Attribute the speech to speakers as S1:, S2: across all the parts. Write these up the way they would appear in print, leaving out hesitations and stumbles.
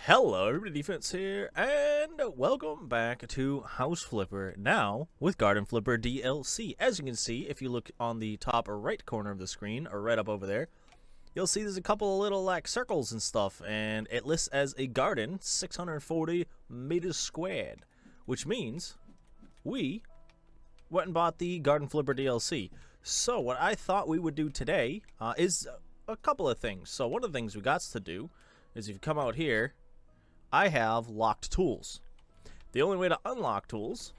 S1: Hello everybody, Defense here, and welcome back to House Flipper, now with Garden Flipper DLC. As you can see, if you look on the top right corner of the screen, or right up over there, you'll see there's a couple of little like circles and stuff, and it lists as a garden 640 meters squared, which means we went and bought the Garden Flipper DLC. So what I thought we would do today is a couple of things. So one of the things we got to do is if you come out here, I have locked tools. The only way to unlock tools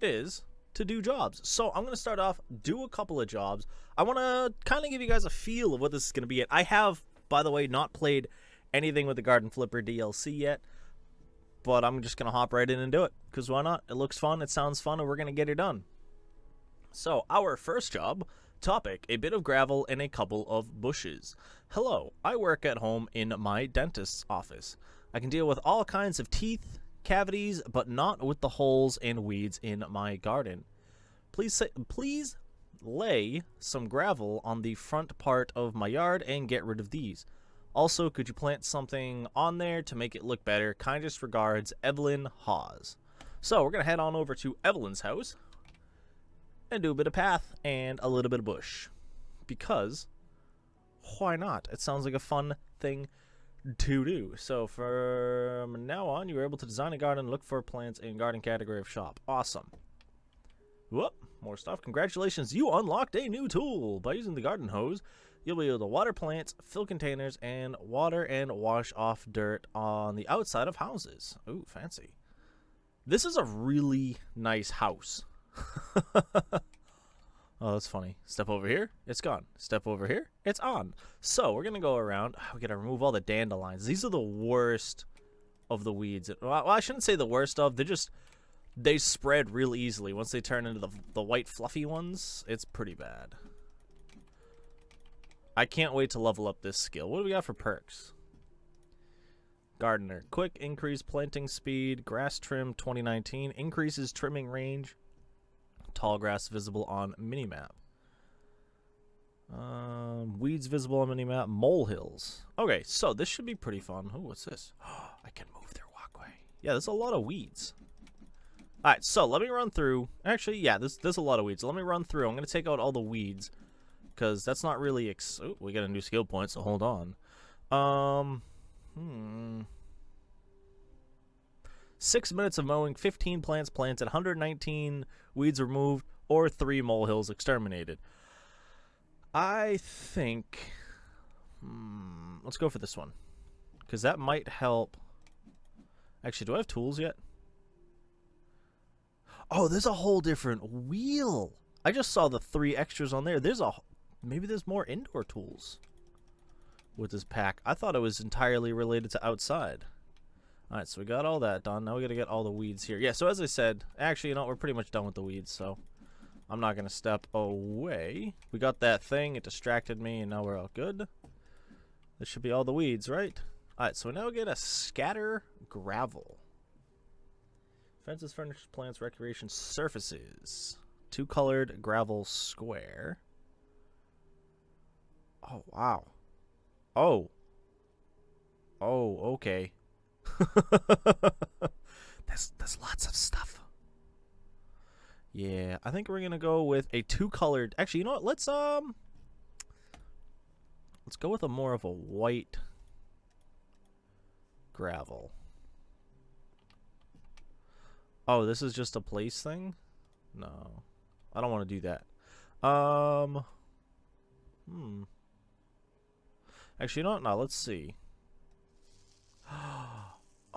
S1: is to do jobs. So I'm going to start off, do a couple of jobs. I want to kind of give you guys a feel of what this is going to be. I have, by the way, not played anything with the Garden Flipper DLC yet, but I'm just going to hop right in and do it, because why not? It looks fun, it sounds fun, and we're going to get it done. So our first job topic, a bit of gravel and a couple of bushes. Hello, I work at home in my dentist's office. I can deal with all kinds of teeth, cavities, but not with the holes and weeds in my garden. Please lay some gravel on the front part of my yard and get rid of these. Also, could you plant something on there to make it look better? Kindest regards, Evelyn Hawes. So we're going to head on over to Evelyn's house and do a bit of path and a little bit of bush, because why not? It sounds like a fun thing to do. So from now on, you are able to design a garden, look for plants in garden category of shop. Awesome. Whoop, more stuff. Congratulations, you unlocked a new tool. By using the garden hose, you'll be able to water plants, fill containers, and water and wash off dirt on the outside of houses. Ooh, fancy. This is a really nice house. Oh, that's funny. Step over here, it's gone. Step over here, it's on. So we're gonna go around. We gotta remove all the dandelions. These are the worst of the weeds. Well, I shouldn't say the worst of. They spread real easily. Once they turn into the white fluffy ones, it's pretty bad. I can't wait to level up this skill. What do we got for perks? Gardener. Quick increase planting speed. Grass trim 2019. Increases trimming range. Tall grass visible on minimap. Weeds visible on minimap. Molehills. Okay, so this should be pretty fun. Oh, what's this? I can move their walkway. Yeah, there's a lot of weeds. Alright, so let me run through. Actually, yeah, there's a lot of weeds. Let me run through. I'm going to take out all the weeds, because that's not really... Oh, we got a new skill point, so hold on. 6 minutes of mowing, 15 plants planted, 119 weeds removed, or 3 molehills exterminated. I think... let's go for this one, because that might help. Actually, do I have tools yet? Oh, there's a whole different wheel. I just saw the 3 extras on there. Maybe there's more indoor tools with this pack. I thought it was entirely related to outside. Alright, so we got all that done. Now we gotta get all the weeds here. Yeah, so as I said, actually, you know, we're pretty much done with the weeds, so I'm not gonna step away. We got that thing, it distracted me, and now we're all good. This should be all the weeds, right? Alright, so now we get a scatter gravel. Fences, furniture, plants, recreation surfaces. 2-colored gravel square. Oh, wow. Oh. Oh, okay. There's lots of stuff. Yeah, I think we're gonna go with a 2-colored. Actually, you know what? Let's go with a more of a white gravel. Oh, this is just a place thing? No, I don't want to do that. Actually, you know what? No, let's see.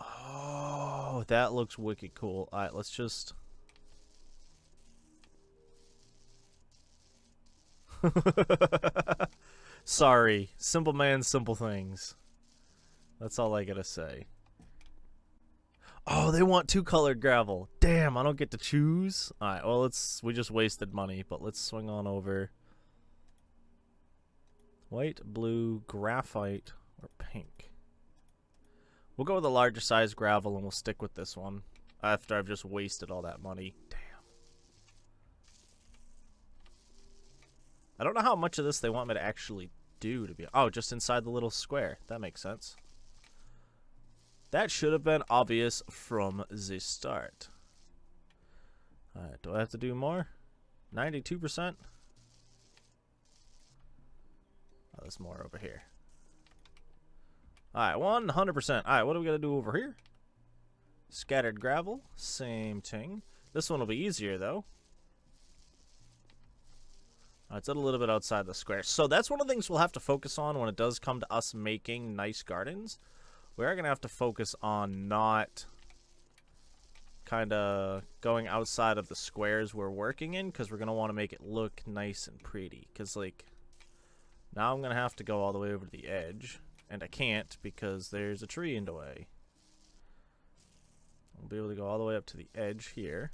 S1: Oh, that looks wicked cool. Alright, let's just... Sorry. Simple man, simple things. That's all I gotta say. Oh, they want 2-colored gravel. Damn, I don't get to choose? Alright, well, we just wasted money, but let's swing on over. White, blue, graphite, or pink. We'll go with a larger size gravel, and we'll stick with this one after I've just wasted all that money. Damn. I don't know how much of this they want me to actually do, to be... Oh, just inside the little square. That makes sense. That should have been obvious from the start. Alright, do I have to do more? 92%? Oh, there's more over here. Alright, 100%. Alright, what do we got to do over here? Scattered gravel. Same thing. This one will be easier, though. It's a little bit outside the square. So that's one of the things we'll have to focus on when it does come to us making nice gardens. We are going to have to focus on not kind of going outside of the squares we're working in, because we're going to want to make it look nice and pretty. Because, like, now I'm going to have to go all the way over to the edge, and I can't because there's a tree in the way. I'll be able to go all the way up to the edge here.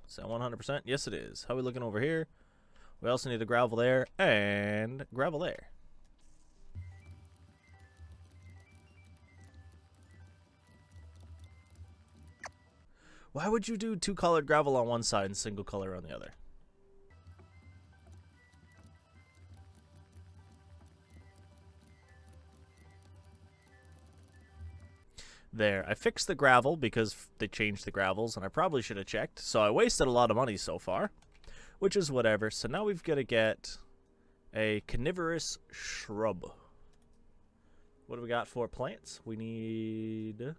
S1: Is that 100%? Yes, it is. How are we looking over here? We also need a gravel there and gravel there. Why would you do two colored gravel on one side and single color on the other? There, I fixed the gravel because they changed the gravels, and I probably should have checked. So I wasted a lot of money so far, which is whatever. So now we've got to get a carnivorous shrub. What do we got for plants? We need...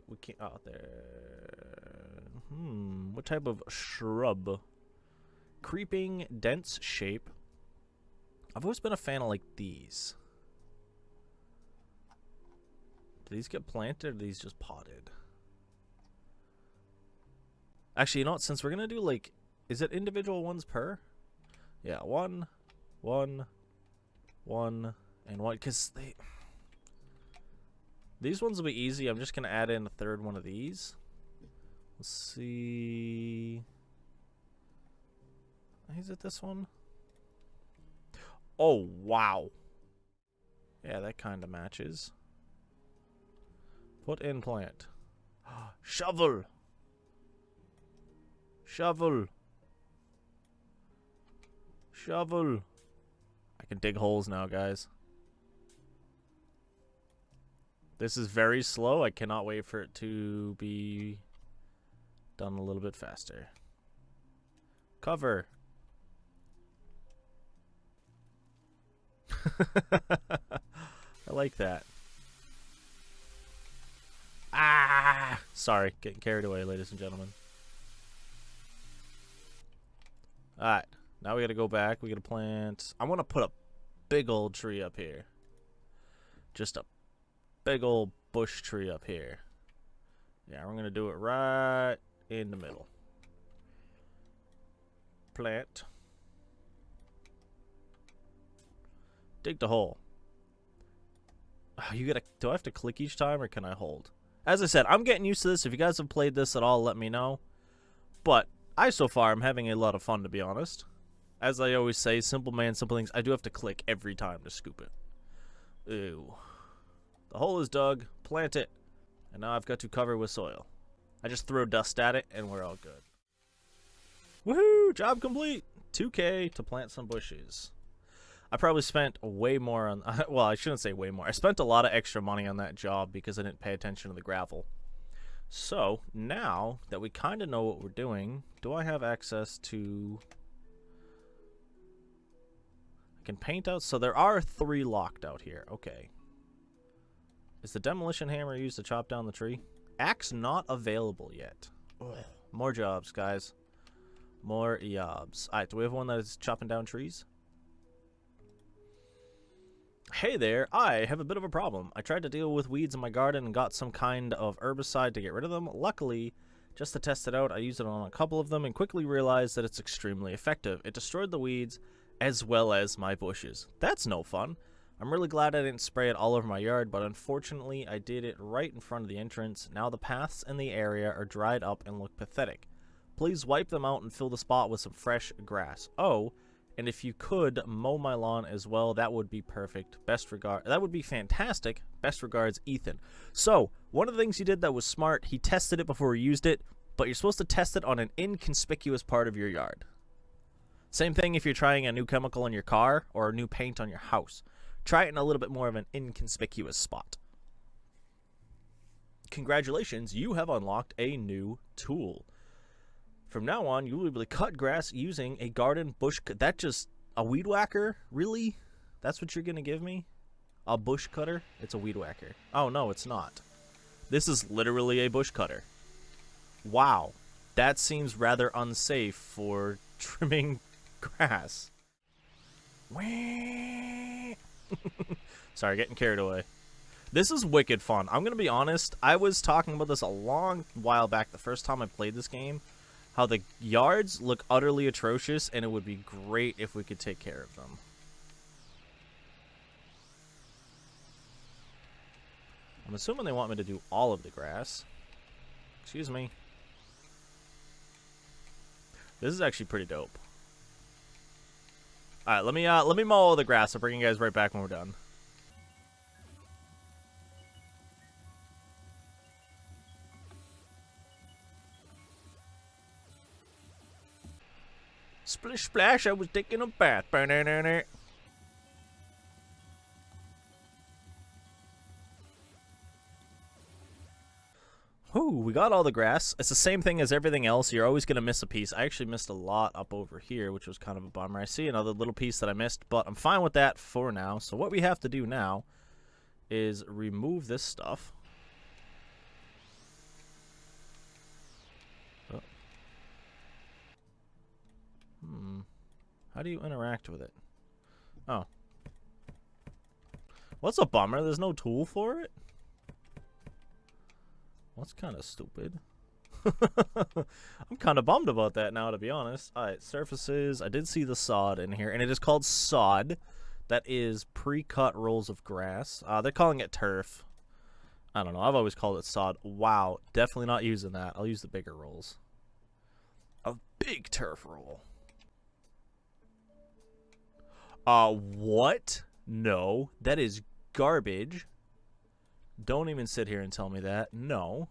S1: We can't... Oh, there... What type of shrub? Creeping, dense shape. I've always been a fan of, like, these. Do these get planted, or are these just potted? Actually, you know what? Since we're going to do, like... Is it individual ones per? Yeah, one, and one. Because they... These ones will be easy. I'm just going to add in a third one of these. Let's see... Is it this one? Oh, wow. Yeah, that kind of matches. Put in plant. Shovel! Shovel! Shovel! I can dig holes now, guys. This is very slow. I cannot wait for it to be done a little bit faster. Cover. I like that. Ah! Sorry, getting carried away, ladies and gentlemen. Alright, now we gotta go back. We gotta plant... I want to put a big old tree up here. Just a big old bush tree up here. Yeah, we're gonna do it right in the middle. Plant. Dig the hole. You gotta... Do I have to click each time, or can I hold? As I said, I'm getting used to this. If you guys have played this at all, let me know. But I, so far, am having a lot of fun, to be honest. As I always say, simple man, simple things. I do have to click every time to scoop it. Ew. The hole is dug. Plant it. And now I've got to cover with soil. I just throw dust at it, and we're all good. Woohoo! Job complete! 2K to plant some bushes. I probably spent way more on... Well, I shouldn't say way more. I spent a lot of extra money on that job because I didn't pay attention to the gravel. So, now that we kind of know what we're doing, do I have access to... I can paint out... So there are 3 locked out here. Okay. Is the demolition hammer used to chop down the tree? Axe not available yet. Ugh. More jobs, guys. More jobs. Alright, do we have one that is chopping down trees? Hey there, I have a bit of a problem. I tried to deal with weeds in my garden and got some kind of herbicide to get rid of them. Luckily, just to test it out, I used it on a couple of them and quickly realized that it's extremely effective. It destroyed the weeds as well as my bushes. That's no fun. I'm really glad I didn't spray it all over my yard, but unfortunately I did it right in front of the entrance. Now the paths in the area are dried up and look pathetic. Please wipe them out and fill the spot with some fresh grass. Oh, and if you could mow my lawn as well, that would be perfect. Best regard. That would be fantastic. Best regards, Ethan. So, one of the things he did that was smart, he tested it before he used it, but you're supposed to test it on an inconspicuous part of your yard. Same thing if you're trying a new chemical in your car or a new paint on your house. Try it in a little bit more of an inconspicuous spot. Congratulations, you have unlocked a new tool. From now on, you will be able to cut grass using a garden bush. That just a weed whacker? Really? That's what you're gonna give me? A bush cutter? It's a weed whacker. Oh no, it's not. This is literally a bush cutter. Wow, that seems rather unsafe for trimming grass. Sorry, getting carried away. This is wicked fun. I'm gonna be honest, I was talking about this a long while back the first time I played this game, how the yards look utterly atrocious and it would be great if we could take care of them. I'm assuming they want me to do all of the grass. Excuse me. This is actually pretty dope. All right, let me mow all the grass. I'll bring you guys right back when we're done. Splish splash! I was taking a bath. Ooh, we got all the grass. It's the same thing as everything else. You're always going to miss a piece. I actually missed a lot up over here, which was kind of a bummer. I see another little piece that I missed, but I'm fine with that for now. So what we have to do now is remove this stuff. Oh. How do you interact with it? Oh. What's a bummer? There's no tool for it? Well, that's kind of stupid. I'm kind of bummed about that now, to be honest. Alright, surfaces. I did see the sod in here, and it is called sod. That is pre-cut rolls of grass. They're calling it turf. I don't know. I've always called it sod. Wow. Definitely not using that. I'll use the bigger rolls. A big turf roll. What? No. That is garbage. Don't even sit here and tell me that. No.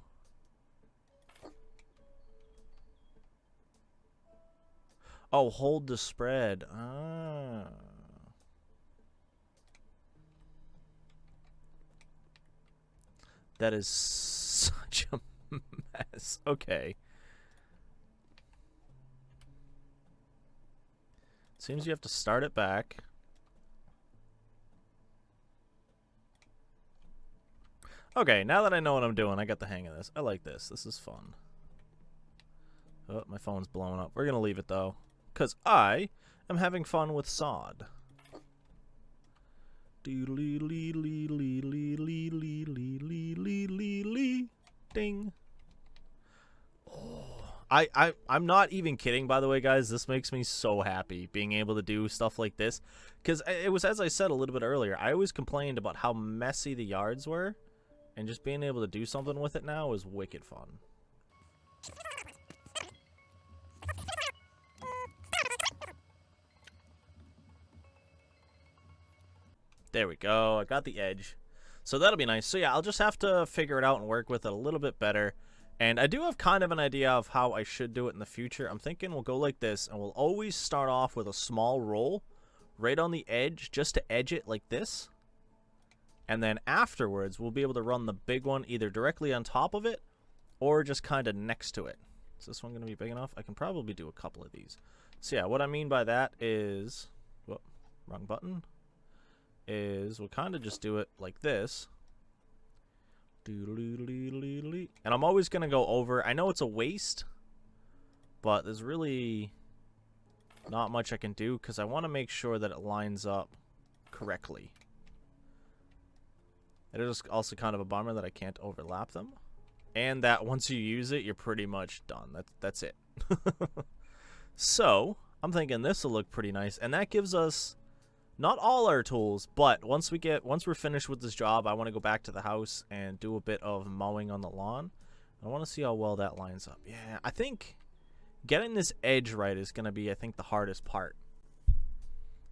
S1: Oh, hold the spread. Ah. That is such a mess. Okay. Seems you have to start it back. Okay, now that I know what I'm doing, I got the hang of this. I like this. This is fun. Oh, my phone's blowing up. We're going to leave it, though, because I am having fun with sod. Ding. Oh, I'm not even kidding, by the way, guys. This makes me so happy, being able to do stuff like this. Because it was, as I said a little bit earlier, I always complained about how messy the yards were. And just being able to do something with it now is wicked fun. There we go. I got the edge. So that'll be nice. So yeah, I'll just have to figure it out and work with it a little bit better. And I do have kind of an idea of how I should do it in the future. I'm thinking we'll go like this, and we'll always start off with a small roll right on the edge, just to edge it like this. And then afterwards, we'll be able to run the big one either directly on top of it or just kind of next to it. Is this one going to be big enough? I can probably do a couple of these. So yeah, what I mean by that is, whoop, wrong button, is we'll kind of just do it like this. And I'm always going to go over. I know it's a waste, but there's really not much I can do because I want to make sure that it lines up correctly. It is also kind of a bummer that I can't overlap them. And that once you use it, you're pretty much done. That's it. So, I'm thinking this will look pretty nice. And that gives us not all our tools, but once we're finished with this job, I want to go back to the house and do a bit of mowing on the lawn. I want to see how well that lines up. Yeah, I think getting this edge right is going to be, I think, the hardest part.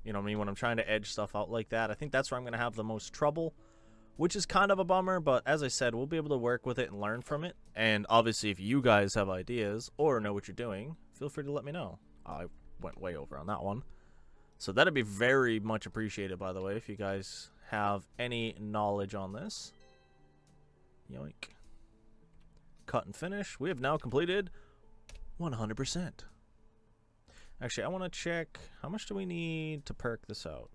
S1: You know what I mean? When I'm trying to edge stuff out like that, I think that's where I'm going to have the most trouble. Which is kind of a bummer, but as I said, we'll be able to work with it and learn from it. And obviously, if you guys have ideas or know what you're doing, feel free to let me know. I went way over on that one. So that'd be very much appreciated, by the way, if you guys have any knowledge on this. Yoink. cut and finish. We have now completed 100%. Actually, I want to check, how much do we need to perk this out?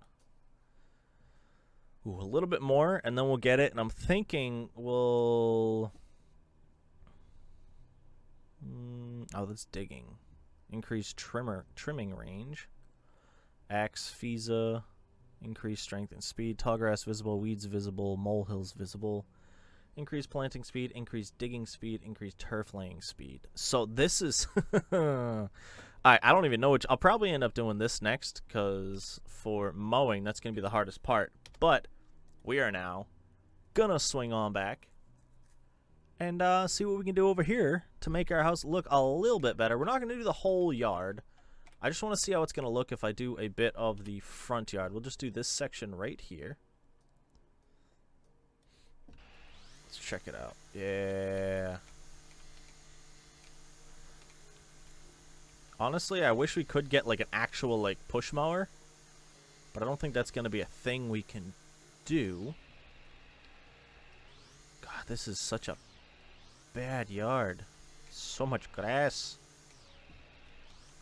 S1: Ooh, a little bit more, and then we'll get it. And I'm thinking we'll... oh, that's digging. Increased trimming range. Axe, Fiza. Increased strength and speed. Tall grass visible. Weeds visible. Molehills visible. Increased planting speed. Increased digging speed. Increased turf laying speed. So this is... I don't even know which... I'll probably end up doing this next, because for mowing, that's going to be the hardest part. But we are now gonna swing on back and see what we can do over here to make our house look a little bit better. We're not going to do the whole yard. I just want to see how it's going to look if I do a bit of the front yard. We'll just do this section right here. Let's check it out. Yeah. Honestly, I wish we could get like an actual like push mower, but I don't think that's going to be a thing we can do. God, this is such a bad yard. So much grass.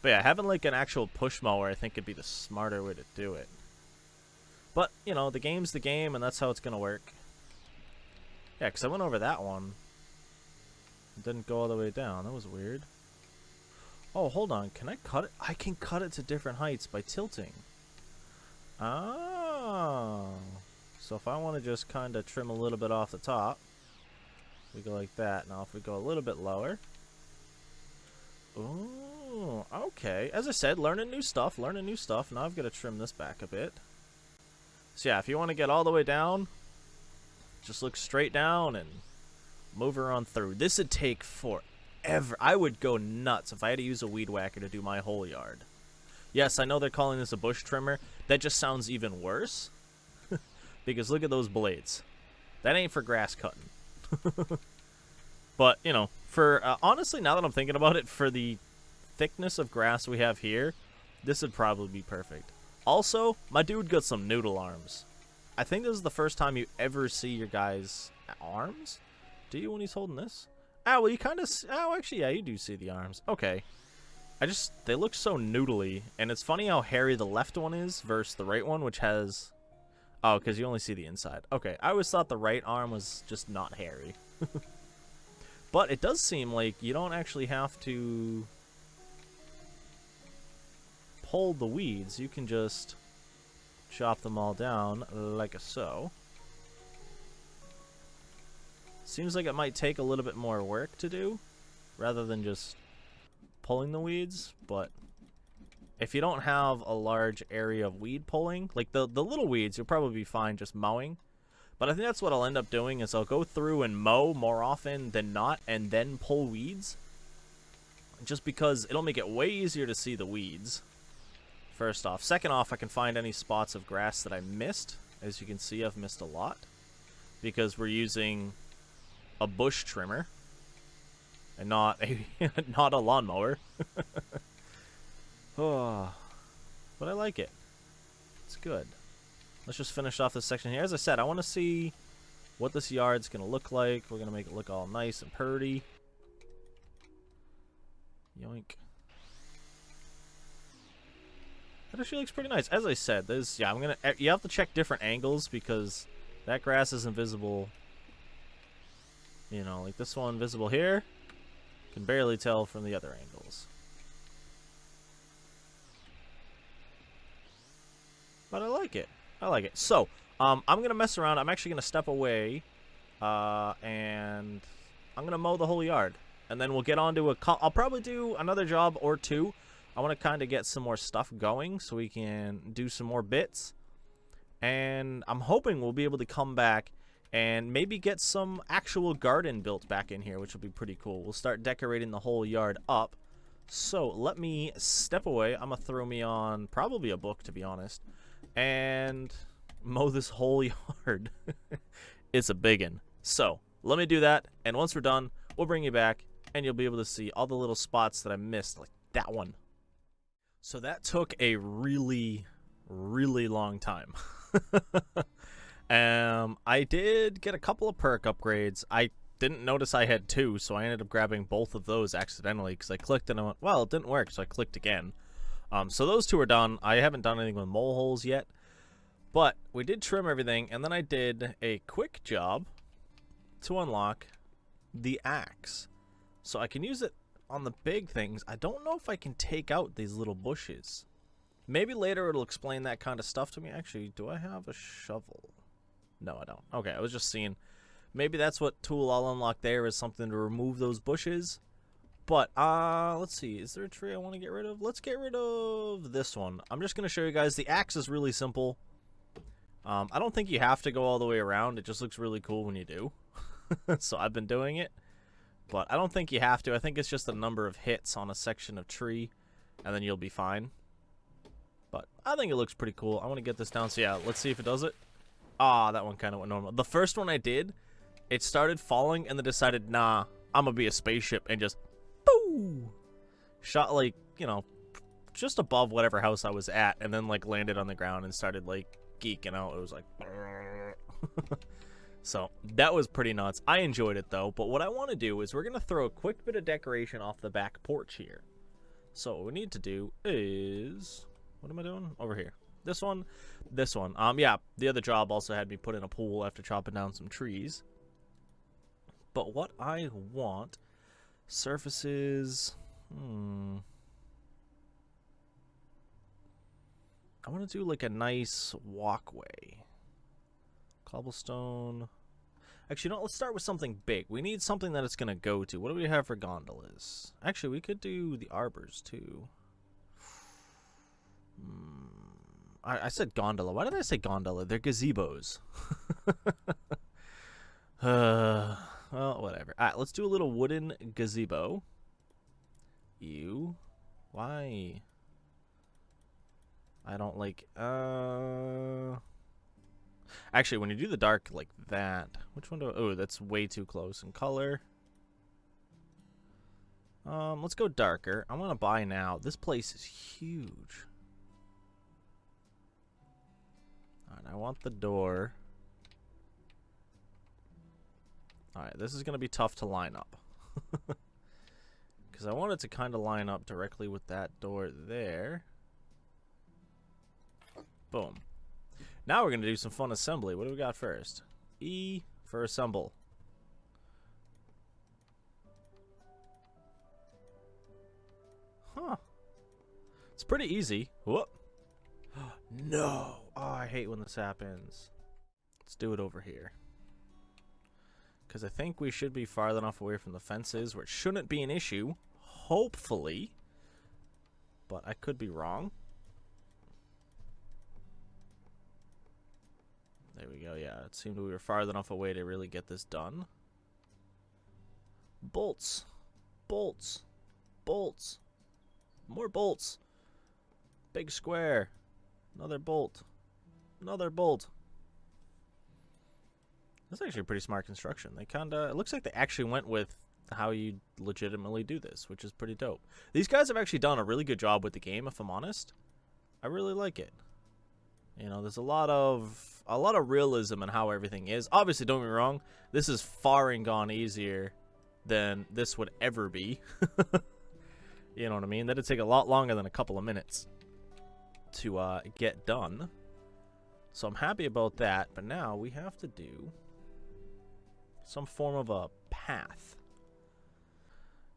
S1: But yeah, having like an actual push mower I think would be the smarter way to do it. But, you know, the game's the game, and that's how it's going to work. Yeah, because I went over that one. It didn't go all the way down. That was weird. Oh, hold on. Can I cut it? I can cut it to different heights by tilting. Oh. So if I want to just kind of trim a little bit off the top, we go like that. Now if we go a little bit lower. Ooh, okay. As I said, learning new stuff. Now I've got to trim this back a bit. So yeah, if you want to get all the way down, just look straight down and move her on through. This would take forever. I would go nuts if I had to use a weed whacker to do my whole yard. Yes, I know they're calling this a bush trimmer. That just sounds even worse. Because look at those blades. That ain't for grass cutting. But, you know, for honestly, now that I'm thinking about it, for the thickness of grass we have here, this would probably be perfect. Also, my dude got some noodle arms. I think this is the first time you ever see your guy's arms. Do you when he's holding this? Oh, well, you kind of... Oh, actually, yeah, you do see the arms. Okay. They look so noodly. And it's funny how hairy the left one is versus the right one, which has... Oh, because you only see the inside. Okay, I always thought the right arm was just not hairy. But it does seem like you don't actually have to pull the weeds. You can just chop them all down like so. Seems like it might take a little bit more work to do rather than just pulling the weeds, but if you don't have a large area of weed pulling, like the little weeds, you'll probably be fine just mowing. But I think that's what I'll end up doing is I'll go through and mow more often than not and then pull weeds. Just because it'll make it way easier to see the weeds. First off. Second off, I can find any spots of grass that I missed. As you can see, I've missed a lot. Because we're using a bush trimmer. And not a lawnmower. Oh, but I like it. It's good. Let's just finish off this section here. As I said, I want to see what this yard's going to look like. We're going to make it look all nice and purty. Yoink. That actually looks pretty nice. As I said, you have to check different angles because that grass isn't visible. You know, like this one visible here. Can barely tell from the other angles. But I like it. I like it. So, I'm going to mess around. I'm actually going to step away. And I'm going to mow the whole yard. And then we'll get on to I'll probably do another job or two. I want to kind of get some more stuff going so we can do some more bits. And I'm hoping we'll be able to come back and maybe get some actual garden built back in here, which will be pretty cool. We'll start decorating the whole yard up. So, let me step away. I'm going to throw me on probably a book, to be honest. And mow this whole yard. It's a biggin. So, let me do that, and once we're done, we'll bring you back, and you'll be able to see all the little spots that I missed, like that one. So that took a really, really long time. I did get a couple of perk upgrades. I didn't notice I had 2, so I ended up grabbing both of those accidentally because I clicked and I went, well, it didn't work, so I clicked again. So those 2 are done. I haven't done anything with mole holes yet, but we did trim everything, and then I did a quick job to unlock the axe. So I can use it on the big things. I don't know if I can take out these little bushes. Maybe later it'll explain that kind of stuff to me. Actually, do I have a shovel? No, I don't. Okay, I was just seeing. Maybe that's what tool I'll unlock there, is something to remove those bushes. But, let's see. Is there a tree I want to get rid of? Let's get rid of this one. I'm just going to show you guys. The axe is really simple. I don't think you have to go all the way around. It just looks really cool when you do. So I've been doing it. But I don't think you have to. I think it's just a number of hits on a section of tree, and then you'll be fine. But I think it looks pretty cool. I want to get this down. So yeah, let's see if it does it. Ah, that one kind of went normal. The first one I did, it started falling and then decided, nah, I'm going to be a spaceship, and just, boo! Shot, like, you know, just above whatever house I was at, and then, like, landed on the ground and started, like, geeking out. It was like, so that was pretty nuts. I enjoyed it, though. But what I want to do is we're going to throw a quick bit of decoration off the back porch here. So what we need to do is, what am I doing? Over here. This one. Yeah, the other job also had me put in a pool after chopping down some trees. But what I want, surfaces, I want to do like a nice walkway. Cobblestone. Actually, no, let's start with something big. We need something that it's going to go to. What do we have for gondolas? Actually, we could do the arbors too. I said gondola. Why did I say gondola? They're gazebos. Well, whatever. Alright, let's do a little wooden gazebo. Ew. Why? I don't like, actually, when you do the dark like that, which one do I, oh, that's way too close in color. Let's go darker. I'm gonna buy now. This place is huge. Alright, I want the door. Alright, this is gonna be tough to line up. Because I want it to kind of line up directly with that door there. Boom. Now we're going to do some fun assembly. What do we got first? E for assemble. Huh. It's pretty easy. Whoop. No. Oh, I hate when this happens. Let's do it over here. Because I think we should be far enough away from the fences where it shouldn't be an issue. Hopefully. But I could be wrong. There we go, yeah. It seemed we were far enough away to really get this done. Bolts. Bolts. Bolts. More bolts. Big square. Another bolt. Another bolt. That's actually a pretty smart construction. They kinda, it looks like they actually went with how you legitimately do this, which is pretty dope. These guys have actually done a really good job with the game, if I'm honest. I really like it. You know, there's a lot of realism in how everything is. Obviously, don't get me wrong, this is far and gone easier than this would ever be. You know what I mean? That'd take a lot longer than a couple of minutes to get done. So I'm happy about that, but now we have to do some form of a path.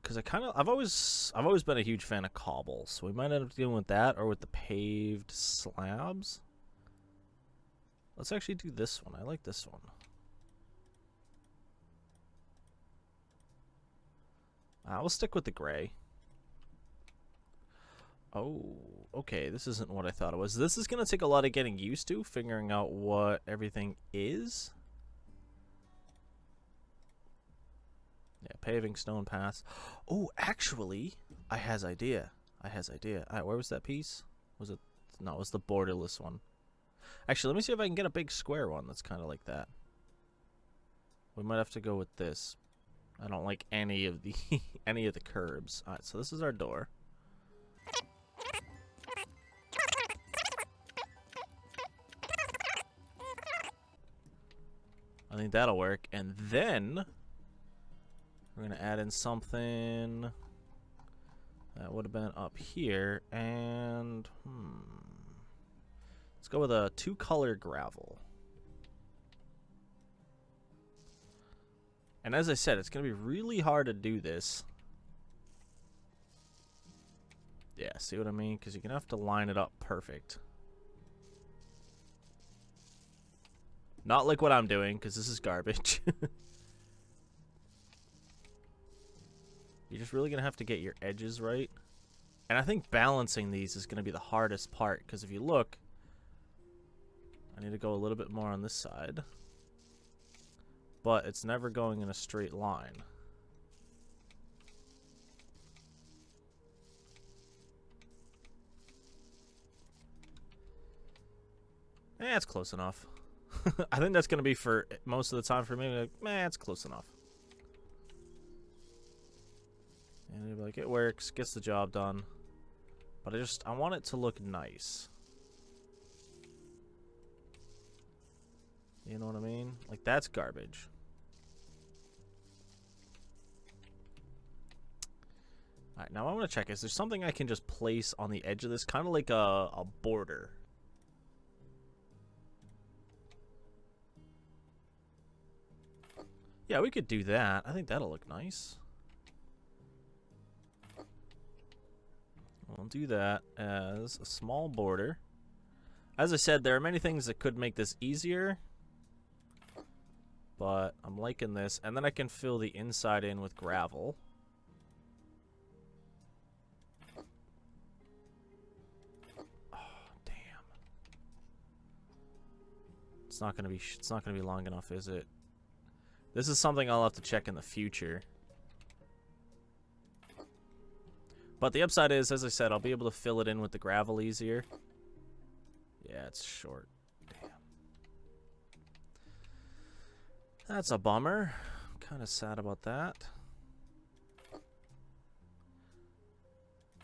S1: Because I've always been a huge fan of cobble, so we might end up dealing with that or with the paved slabs. Let's actually do this one. I like this one. We'll stick with the gray. Oh, okay. This isn't what I thought it was. This is going to take a lot of getting used to, figuring out what everything is. Yeah, paving stone paths. Oh, actually, I has idea. Alright, where was that piece? Was it? No, it was the borderless one. Actually, let me see if I can get a big square one that's kind of like that. We might have to go with this. I don't like any of the any of the curbs. All right, so this is our door. I think that'll work. And then We're gonna add in something that would have been up here, and let's go with a 2-color gravel. And as I said, it's gonna be really hard to do this. Yeah, see what I mean? Because you're gonna have to line it up perfect. Not like what I'm doing, because this is garbage. You're just really going to have to get your edges right. And I think balancing these is going to be the hardest part, because if you look, I need to go a little bit more on this side. But it's never going in a straight line. Eh, it's close enough. I think that's going to be for most of the time for me. Like, it's close enough. And you'll be like, it works, gets the job done. But I want it to look nice. You know what I mean? Like, that's garbage. Alright, now I want to check. Is there something I can just place on the edge of this? Kind of like a border. Yeah, we could do that. I think that'll look nice. We'll do that as a small border. As I said, there are many things that could make this easier. But I'm liking this. And then I can fill the inside in with gravel. Oh, damn. It's not gonna be long enough, is it? This is something I'll have to check in the future. But the upside is, as I said, I'll be able to fill it in with the gravel easier. Yeah, it's short. Damn. That's a bummer. I'm kind of sad about that.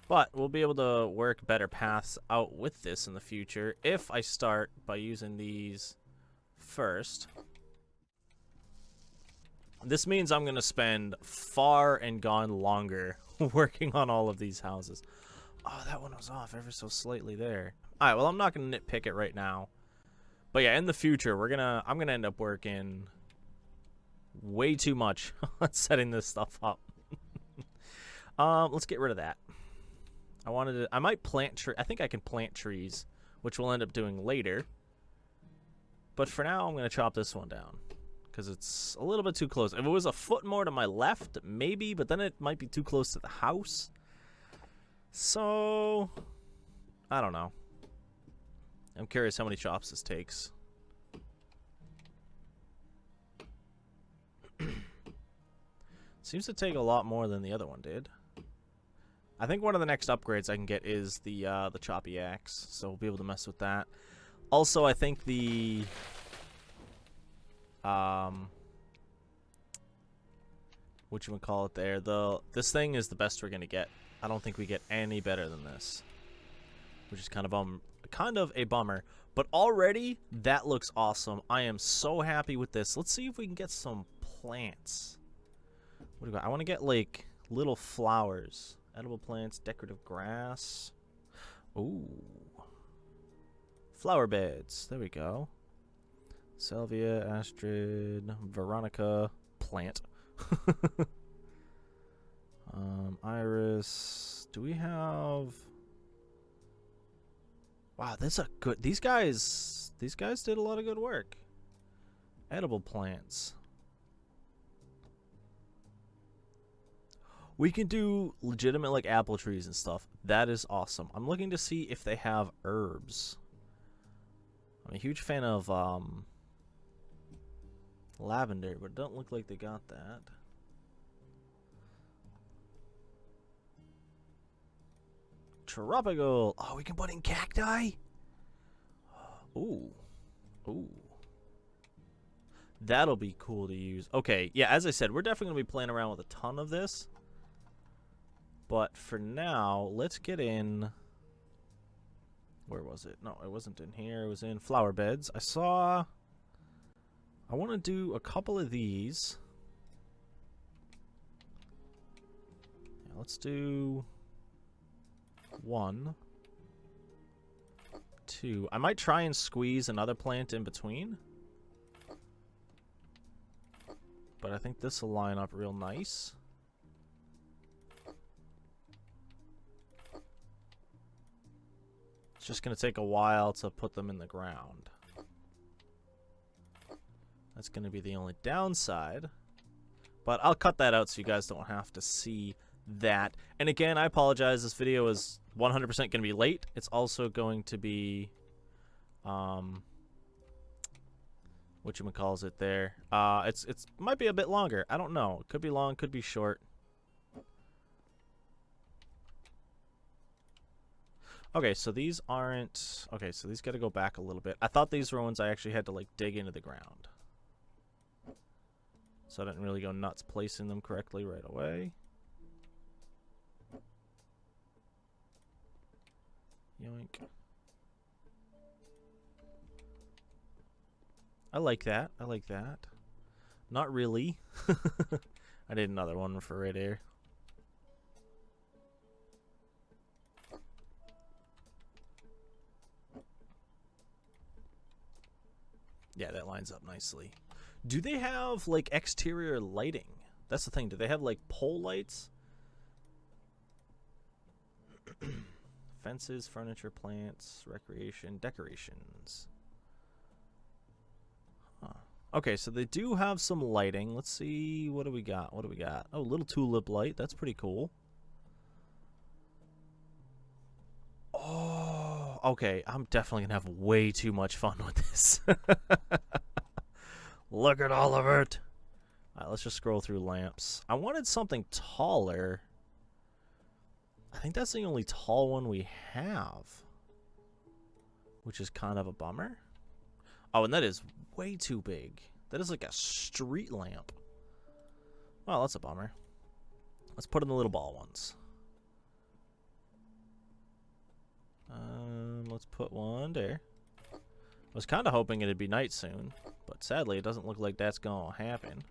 S1: But we'll be able to work better paths out with this in the future if I start by using these first. This means I'm going to spend far and gone longer working on all of these houses. Oh, that one was off ever so slightly there. Alright, well, I'm not going to nitpick it right now. But yeah, in the future, I'm going to end up working way too much on setting this stuff up. Let's get rid of that. I might plant I think I can plant trees, which we'll end up doing later. But for now, I'm going to chop this one down. Because it's a little bit too close. If it was a foot more to my left, maybe, but then it might be too close to the house. So, I don't know. I'm curious how many chops this takes. Seems to take a lot more than the other one did. I think one of the next upgrades I can get is the choppy axe, so we'll be able to mess with that. Also, I think the whatchamacallit there, this thing is the best we're gonna get. I don't think we get any better than this, which is kind of a bummer. But already that looks awesome. I am so happy with this. Let's see if we can get some plants. What do we got? I want to get like little flowers, edible plants, decorative grass. Ooh, flower beds. There we go. Salvia, Astrid, Veronica, plant. Iris. Do we have? Wow, this is a good. These guys did a lot of good work. Edible plants. We can do legitimate like apple trees and stuff. That is awesome. I'm looking to see if they have herbs. I'm a huge fan of lavender, but it don't look like they got that. Tropical. Oh, we can put in cacti. Ooh. Ooh. That'll be cool to use. Okay, yeah, as I said, we're definitely going to be playing around with a ton of this. But for now, let's get in... Where was it? No, it wasn't in here. It was in flower beds. I want to do a couple of these. let's do 1, 2. I might try and squeeze another plant in between. But I think this will line up real nice. It's just going to take a while to put them in the ground. That's going to be the only downside. But I'll cut that out so you guys don't have to see that. And again, I apologize. This video is 100% going to be late. It's also going to be... whatchamacalls it there. It's might be a bit longer. I don't know. It could be long, could be short. Okay, so these aren't... Okay, so these got to go back a little bit. I thought these were ones I actually had to, like, dig into the ground. So I didn't really go nuts placing them correctly right away. Yoink. I like that. I like that. Not really. I did another one for right here. Yeah, that lines up nicely. Do they have, like, exterior lighting? That's the thing. Do they have, like, pole lights? Fences, furniture, plants, recreation, decorations. Huh. Okay, so they do have some lighting. Let's see. What do we got? What do we got? Oh, little tulip light. That's pretty cool. Oh, okay. I'm definitely going to have way too much fun with this. Look at all of it. All right, let's just scroll through lamps. I wanted something taller. I think that's the only tall one we have, which is kind of a bummer. Oh, and that is way too big. That is like a street lamp. Well, that's a bummer. Let's put in the little ball ones. Let's put one there. I was kind of hoping it'd be night soon, but sadly it doesn't look like that's gonna happen.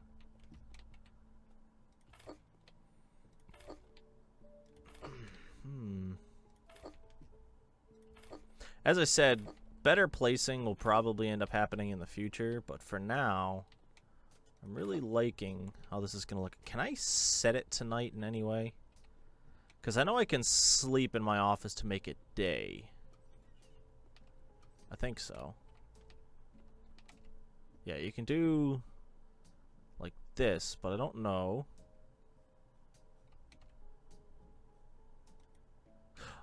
S1: As I said, better placing will probably end up happening in the future, but for now, I'm really liking how this is gonna look. Can I set it tonight in any way? Because I know I can sleep in my office to make it day. I think so. Yeah, you can do like this, but I don't know.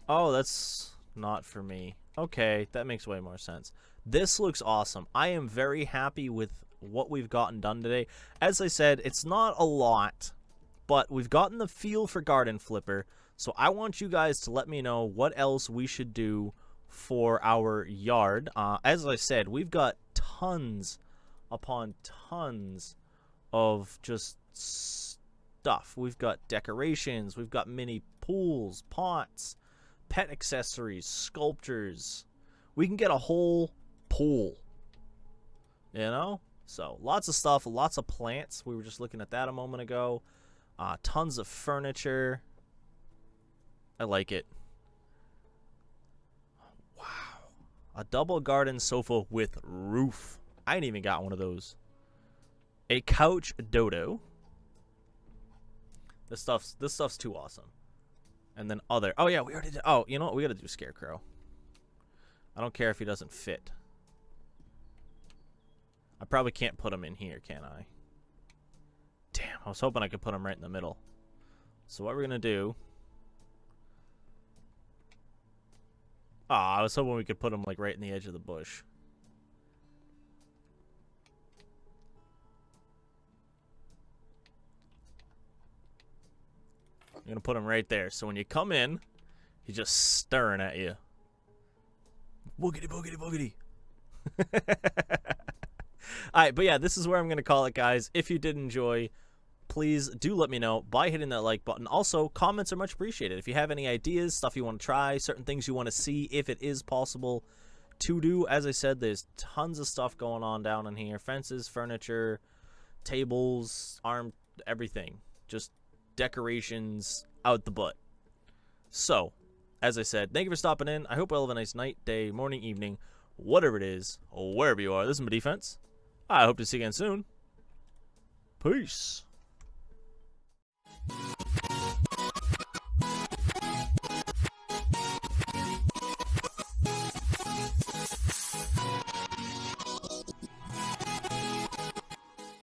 S1: Oh, that's not for me. Okay, that makes way more sense. This looks awesome. I am very happy with what we've gotten done today. As I said, it's not a lot, but we've gotten the feel for Garden Flipper. So I want you guys to let me know what else we should do for our yard. As I said, we've got tons upon tons of just stuff. We've got decorations, we've got mini pools, pots, pet accessories, sculptures. We can get a whole pool, you know? So lots of stuff, lots of plants. We were just looking at that a moment ago. Tons of furniture. I like it. Wow. A double garden sofa with roof. I ain't even got one of those. A couch dodo. This stuff's too awesome. And then other. Oh yeah, we already did. Oh, you know what? We gotta do Scarecrow. I don't care if he doesn't fit. I probably can't put him in here, can I? Damn, I was hoping I could put him right in the middle. So what we're gonna do... I was hoping we could put him like right in the edge of the bush. I'm gonna put him right there. So when you come in, he's just staring at you. Boogity, boogity, boogity. Alright, but yeah, this is where I'm gonna call it, guys. If you did enjoy, please do let me know by hitting that like button. Also, comments are much appreciated. If you have any ideas, stuff you want to try, certain things you want to see, if it is possible to do. As I said, there's tons of stuff going on down in here. Fences, furniture, tables, everything. Just decorations out the butt. So, as I said, thank you for stopping in. I hope you all have a nice night, day, morning, evening, whatever it is, wherever you are. This is my defense. I hope to see you again soon. Peace.